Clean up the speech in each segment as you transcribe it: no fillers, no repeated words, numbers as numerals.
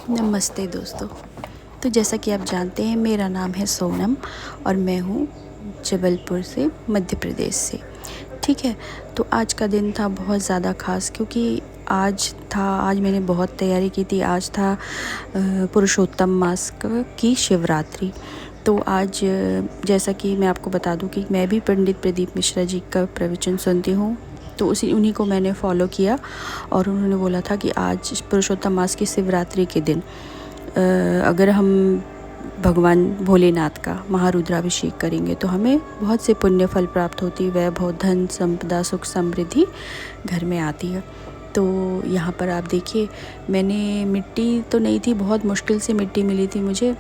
नमस्ते दोस्तों। तो जैसा कि आप जानते हैं मेरा नाम है सोनम और मैं हूँ जबलपुर से, मध्य प्रदेश से। ठीक है। तो आज का दिन था बहुत ज़्यादा ख़ास क्योंकि आज मैंने बहुत तैयारी की थी। आज था पुरुषोत्तम मास की शिवरात्रि। तो आज जैसा कि मैं आपको बता दूं कि मैं भी पंडित प्रदीप मिश्रा जी का प्रवचन सुनती हूँ, तो उन्हीं को मैंने फॉलो किया। और उन्होंने बोला था कि आज पुरुषोत्तम मास की शिवरात्रि के दिन अगर हम भगवान भोलेनाथ का महारुद्राभिषेक करेंगे तो हमें बहुत से पुण्य फल प्राप्त होती है, वैभव, धन, संपदा, सुख, समृद्धि घर में आती है। तो यहाँ पर आप देखिए, मैंने मिट्टी तो नहीं थी, बहुत मुश्किल से मिट्टी मिली थी मुझे,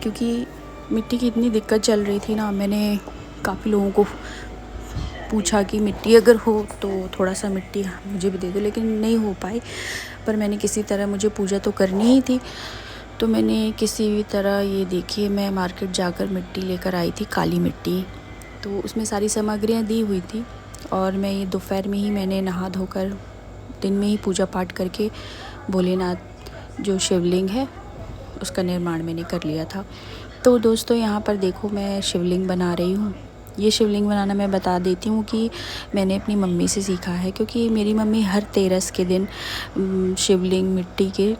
क्योंकि मिट्टी की इतनी दिक्कत चल रही थी ना। मैंने काफ़ी लोगों को पूछा कि मिट्टी अगर हो तो थोड़ा सा मिट्टी मुझे भी दे दो, लेकिन नहीं हो पाई। पर मैंने किसी तरह, मुझे पूजा तो करनी ही थी, तो मैंने किसी भी तरह, ये देखिए, मैं मार्केट जाकर मिट्टी लेकर आई थी, काली मिट्टी। तो उसमें सारी सामग्रियाँ दी हुई थी और मैं ये दोपहर में ही मैंने नहा धोकर दिन में ही पूजा पाठ करके भोलेनाथ जो शिवलिंग है उसका निर्माण मैंने कर लिया था। तो दोस्तों यहाँ पर देखो, मैं शिवलिंग बना रही हूँ। ये शिवलिंग बनाना मैं बता देती हूँ कि मैंने अपनी मम्मी से सीखा है, क्योंकि मेरी मम्मी हर तेरस के दिन शिवलिंग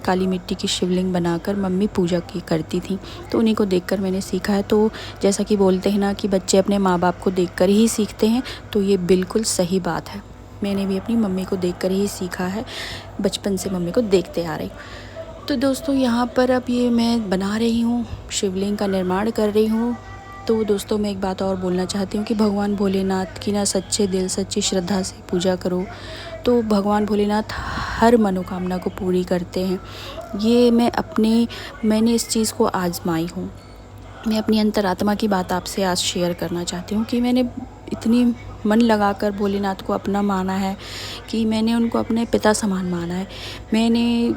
काली मिट्टी की शिवलिंग बनाकर मम्मी पूजा की करती थी। तो उन्हीं को देखकर मैंने सीखा है। तो जैसा कि बोलते हैं ना कि बच्चे अपने माँ बाप को देखकर ही सीखते हैं, तो ये बिल्कुल सही बात है। मैंने भी अपनी मम्मी को देखकर ही सीखा है, बचपन से मम्मी को देखते आ रही हूँ। तो दोस्तों यहाँ पर अब ये मैं बना रही हूँ, शिवलिंग का निर्माण कर रही हूँ। तो दोस्तों मैं एक बात और बोलना चाहती हूँ कि भगवान भोलेनाथ की ना सच्चे दिल, सच्ची श्रद्धा से पूजा करो तो भगवान भोलेनाथ हर मनोकामना को पूरी करते हैं। ये मैंने इस चीज़ को आजमाई हूँ। मैं अपनी अंतरात्मा की बात आपसे आज शेयर करना चाहती हूँ कि मैंने इतनी मन लगाकर भोलेनाथ को अपना माना है कि मैंने उनको अपने पिता समान माना है। मैंने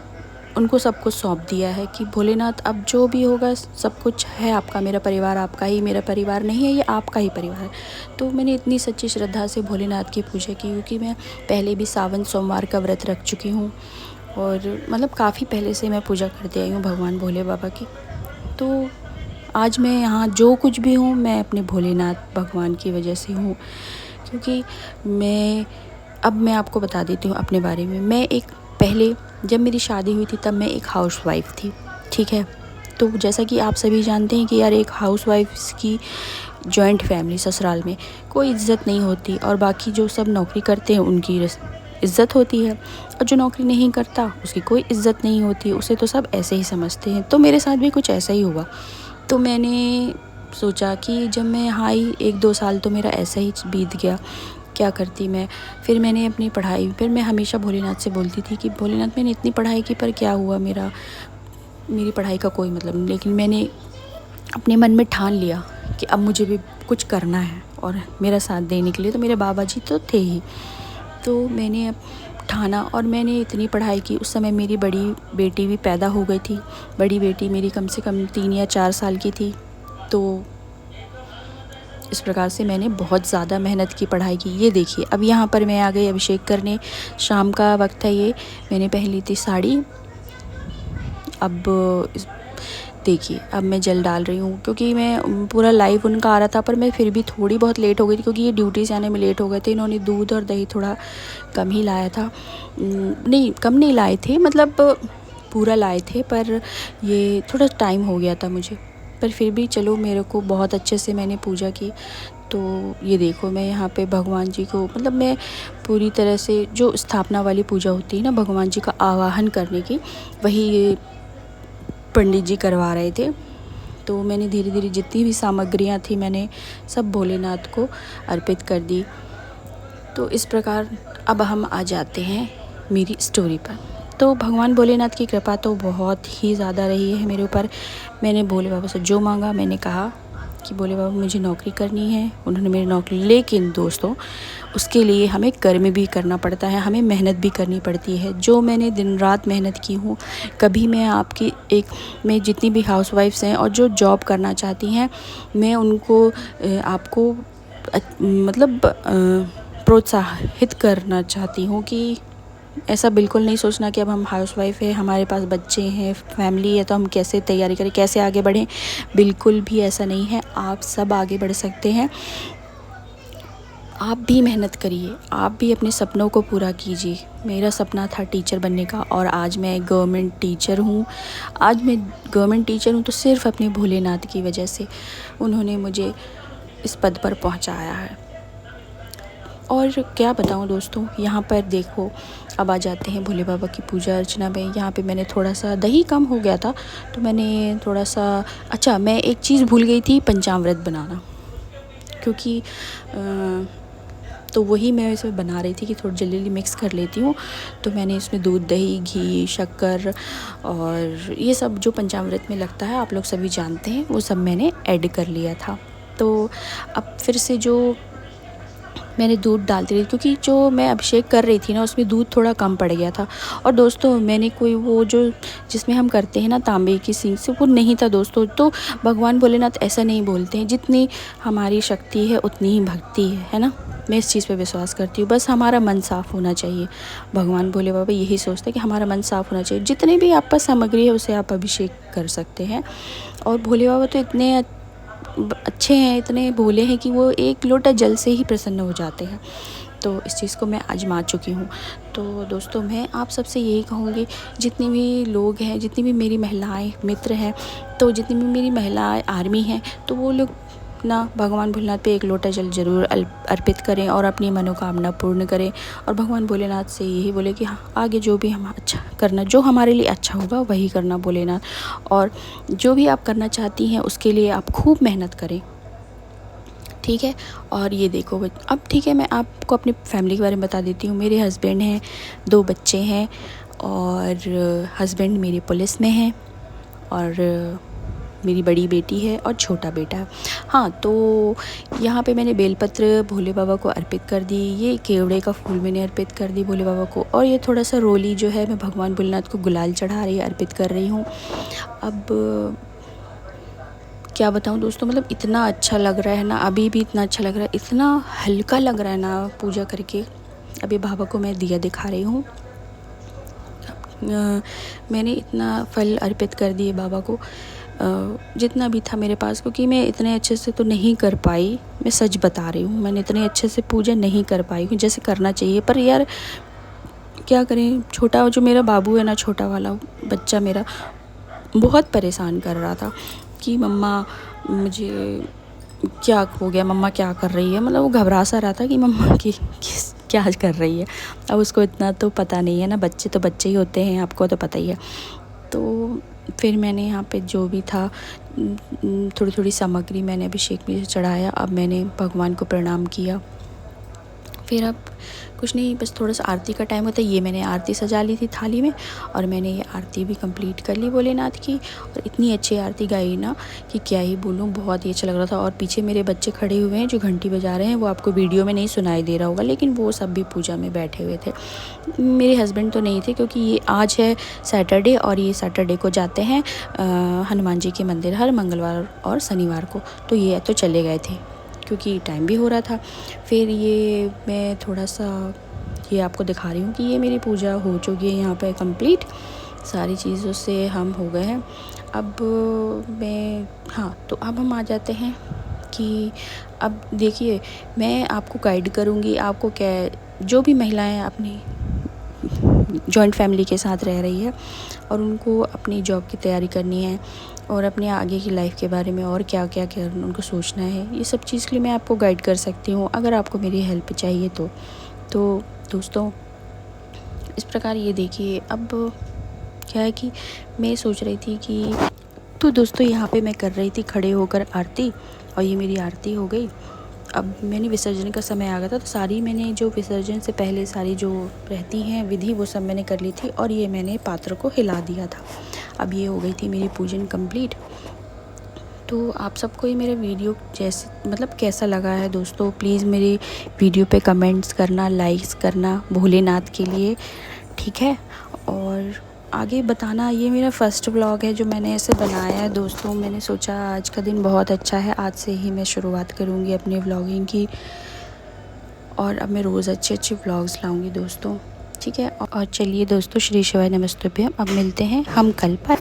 उनको सब कुछ सौंप दिया है कि भोलेनाथ अब जो भी होगा सब कुछ है आपका, मेरा परिवार आपका ही, मेरा परिवार नहीं है, ये आपका ही परिवार है। तो मैंने इतनी सच्ची श्रद्धा से भोलेनाथ की पूजा की, क्योंकि मैं पहले भी सावन सोमवार का व्रत रख चुकी हूँ और मतलब काफ़ी पहले से मैं पूजा करती आई हूँ भगवान भोले बाबा की। तो आज मैं यहाँ जो कुछ भी हूँ, मैं अपने भोलेनाथ भगवान की वजह से हूँ। क्योंकि मैं आपको बता देती हूँ अपने बारे में। पहले जब मेरी शादी हुई थी तब मैं एक हाउसवाइफ़ थी, ठीक है। तो जैसा कि आप सभी जानते हैं कि यार, एक हाउसवाइफ की जॉइंट फैमिली, ससुराल में कोई इज़्ज़त नहीं होती, और बाकी जो सब नौकरी करते हैं उनकी इज़्ज़त होती है, और जो नौकरी नहीं करता उसकी कोई इज़्ज़त नहीं होती, उसे तो सब ऐसे ही समझते हैं। तो मेरे साथ भी कुछ ऐसा ही हुआ। तो मैंने सोचा कि जब मैं यहाँ आई, 1-2 साल तो मेरा ऐसा ही बीत गया, क्या करती मैं। फिर मैंने अपनी पढ़ाई, फिर मैं हमेशा भोलेनाथ से बोलती थी कि भोलेनाथ मैंने इतनी पढ़ाई की पर क्या हुआ, मेरी पढ़ाई का कोई मतलब नहीं। लेकिन मैंने अपने मन में ठान लिया कि अब मुझे भी कुछ करना है, और मेरा साथ देने के लिए तो मेरे बाबा जी तो थे ही। तो मैंने अब ठाना और मैंने इतनी पढ़ाई की। उस समय मेरी बड़ी बेटी भी पैदा हो गई थी। बड़ी बेटी मेरी कम से कम 3 या 4 साल की थी। तो इस प्रकार से मैंने बहुत ज़्यादा मेहनत की, पढ़ाई की। ये देखिए, अब यहाँ पर मैं आ गई अभिषेक करने। शाम का वक्त है। ये मैंने पहनी थी साड़ी। अब देखिए, अब मैं जल डाल रही हूँ, क्योंकि मैं पूरा लाइव उनका आ रहा था, पर मैं फिर भी थोड़ी बहुत लेट हो गई थी, क्योंकि ये ड्यूटी से आने में लेट हो गए थे। इन्होंने दूध और दही थोड़ा कम ही लाया था, नहीं कम नहीं लाए थे, मतलब पूरा लाए थे, पर ये थोड़ा टाइम हो गया था मुझे। पर फिर भी चलो, मेरे को बहुत अच्छे से मैंने पूजा की। तो ये देखो, मैं यहाँ पे भगवान जी को, मतलब मैं पूरी तरह से, जो स्थापना वाली पूजा होती है ना भगवान जी का आवाहन करने की, वही ये पंडित जी करवा रहे थे। तो मैंने धीरे धीरे जितनी भी सामग्रियाँ थी मैंने सब भोलेनाथ को अर्पित कर दी। तो इस प्रकार अब हम आ जाते हैं मेरी स्टोरी पर। तो भगवान भोलेनाथ की कृपा तो बहुत ही ज़्यादा रही है मेरे ऊपर। मैंने भोले बाबा से जो मांगा, मैंने कहा कि भोले बाबा मुझे नौकरी करनी है, उन्होंने मेरी नौकरी। लेकिन दोस्तों, उसके लिए हमें कर्म भी करना पड़ता है, हमें मेहनत भी करनी पड़ती है, जो मैंने दिन रात मेहनत की हूँ। कभी मैं जितनी भी हाउसवाइफ्स हैं और जो जॉब करना चाहती हैं, मैं उनको आपको मतलब प्रोत्साहित करना चाहती हूँ कि ऐसा बिल्कुल नहीं सोचना कि अब हम हाउसवाइफ है, हमारे पास बच्चे हैं, फैमिली है, तो हम कैसे तैयारी करें, कैसे आगे बढ़ें। बिल्कुल भी ऐसा नहीं है, आप सब आगे बढ़ सकते हैं। आप भी मेहनत करिए, आप भी अपने सपनों को पूरा कीजिए। मेरा सपना था टीचर बनने का और आज मैं गवर्नमेंट टीचर हूँ। आज मैं गवर्नमेंट टीचर हूँ तो सिर्फ़ अपने भोलेनाथ की वजह से। उन्होंने मुझे इस पद पर पहुँचाया है। और क्या बताऊँ दोस्तों, यहाँ पर देखो, अब आ जाते हैं भोले बाबा की पूजा अर्चना में। यहाँ पे मैंने थोड़ा सा दही कम हो गया था तो मैंने थोड़ा सा, अच्छा मैं एक चीज़ भूल गई थी, पंचामृत बनाना, क्योंकि तो वही मैं इसमें बना रही थी कि थोड़ी जल्दी जल्दी मिक्स कर लेती हूँ। तो मैंने इसमें दूध, दही, घी, शक्कर और ये सब जो पंचामृत में लगता है, आप लोग सभी जानते हैं, वो सब मैंने ऐड कर लिया था। तो अब फिर से जो मैंने दूध डालती रही, क्योंकि जो मैं अभिषेक कर रही थी ना उसमें दूध थोड़ा कम पड़ गया था। और दोस्तों मैंने कोई वो जो जिसमें हम करते हैं ना तांबे की सिंक से, वो नहीं था दोस्तों। तो भगवान भोलेनाथ ऐसा नहीं बोलते हैं, जितनी हमारी शक्ति है उतनी ही भक्ति है ना। मैं इस चीज़ पे विश्वास करती हूँ, बस हमारा मन साफ़ होना चाहिए। भगवान भोले बाबा यही सोचते हैं कि हमारा मन साफ़ होना चाहिए। जितने भी आप पास सामग्री है उसे आप अभिषेक कर सकते हैं। और भोले बाबा तो इतने अच्छे हैं, इतने भोले हैं कि वो एक लोटा जल से ही प्रसन्न हो जाते हैं। तो इस चीज़ को मैं आजमा चुकी हूँ। तो दोस्तों मैं आप सबसे यही कहूँगी, जितने भी लोग हैं, जितनी भी मेरी महिलाएं मित्र हैं, तो जितनी भी मेरी महिलाएं आर्मी हैं, तो वो लोग ना भगवान भोलेनाथ पे एक लोटा जल ज़रूर अर्पित करें और अपनी मनोकामना पूर्ण करें। और भगवान भोलेनाथ से यही बोले कि हाँ, आगे जो भी हम अच्छा करना, जो हमारे लिए अच्छा होगा वही करना भोलेनाथ। और जो भी आप करना चाहती हैं उसके लिए आप खूब मेहनत करें, ठीक है। और ये देखो अब ठीक है, मैं आपको अपनी फैमिली के बारे में बता देती हूँ। मेरे हस्बैंड हैं, 2 बच्चे हैं और हस्बैंड मेरे पुलिस में हैं और मेरी बड़ी बेटी है और छोटा बेटा है। हाँ, तो यहाँ पे मैंने बेलपत्र भोले बाबा को अर्पित कर दी, ये केवड़े का फूल मैंने अर्पित कर दी भोले बाबा को, और ये थोड़ा सा रोली जो है मैं भगवान भोलेनाथ को गुलाल चढ़ा रही अर्पित कर रही हूँ। अब क्या बताऊँ दोस्तों, मतलब इतना अच्छा लग रहा है ना, अभी भी इतना अच्छा लग रहा है, इतना हल्का लग रहा है ना पूजा करके। अभी बाबा को मैं दिया दिखा रही हूँ। मैंने इतना फल अर्पित कर दिए बाबा को, जितना भी था मेरे पास, क्योंकि मैं इतने अच्छे से तो नहीं कर पाई, मैं सच बता रही हूँ, मैंने इतने अच्छे से पूजा नहीं कर पाई हूँ जैसे करना चाहिए। पर यार क्या करें, छोटा जो मेरा बाबू है ना, छोटा वाला बच्चा मेरा बहुत परेशान कर रहा था कि मम्मा मुझे क्या हो गया, मम्मा क्या कर रही है, मतलब वो घबरा सा रहा था कि मम्मा की क्या कर रही है। अब उसको इतना तो पता नहीं है ना, बच्चे तो बच्चे ही होते हैं, आपको तो पता ही है। तो फिर मैंने यहाँ पे जो भी था थोड़ी थोड़ी सामग्री मैंने अभिषेक में चढ़ाया। अब मैंने भगवान को प्रणाम किया। फिर अब कुछ नहीं, बस थोड़ा सा आरती का टाइम होता है, ये मैंने आरती सजा ली थी थाली में और मैंने ये आरती भी कंप्लीट कर ली भोलेनाथ की। और इतनी अच्छी आरती गाई ना कि क्या ही बोलूँ, बहुत ही अच्छा लग रहा था। और पीछे मेरे बच्चे खड़े हुए हैं जो घंटी बजा रहे हैं, वो आपको वीडियो में नहीं सुनाई दे रहा होगा, लेकिन वो सब भी पूजा में बैठे हुए थे। मेरे हस्बैंड तो नहीं थे, क्योंकि ये आज है सैटरडे और ये सैटरडे को जाते हैं हनुमान जी के मंदिर हर मंगलवार और शनिवार को, तो ये तो चले गए थे क्योंकि टाइम भी हो रहा था। फिर ये मैं थोड़ा सा ये आपको दिखा रही हूँ कि ये मेरी पूजा हो चुकी है यहाँ पे कंप्लीट, सारी चीज़ों से हम हो गए हैं। अब मैं हाँ, तो अब हम आ जाते हैं कि अब देखिए, मैं आपको गाइड करूँगी, आपको क्या जो भी महिलाएं अपनी जॉइंट फैमिली के साथ रह रही है और उनको अपनी जॉब की तैयारी करनी है और अपने आगे की लाइफ के बारे में और क्या क्या क्या उनको सोचना है, ये सब चीज़ के लिए मैं आपको गाइड कर सकती हूँ अगर आपको मेरी हेल्प चाहिए तो दोस्तों इस प्रकार ये देखिए। अब क्या है कि मैं सोच रही थी कि तो दोस्तों यहाँ पे मैं कर रही थी खड़े होकर आरती, और ये मेरी आरती हो गई। अब मैंने विसर्जन का समय आ गया था, तो सारी मैंने जो विसर्जन से पहले सारी जो रहती हैं विधि वो सब मैंने कर ली थी और ये मैंने पात्र को हिला दिया था। अब ये हो गई थी मेरी पूजन कंप्लीट। तो आप सबको ये मेरा वीडियो जैसे मतलब कैसा लगा है दोस्तों, प्लीज़ मेरी वीडियो पे कमेंट्स करना, लाइक्स करना भोलेनाथ के लिए, ठीक है। और आगे बताना, ये मेरा फर्स्ट व्लॉग है जो मैंने ऐसे बनाया है दोस्तों। मैंने सोचा आज का दिन बहुत अच्छा है, आज से ही मैं शुरुआत करूँगी अपनी व्लॉगिंग की और अब मैं रोज़ अच्छे अच्छे व्लॉग्स लाऊँगी दोस्तों। ठीक है। और चलिए दोस्तों, श्री शिवाय नमस्तुभ्यम। अब मिलते हैं हम कल पर।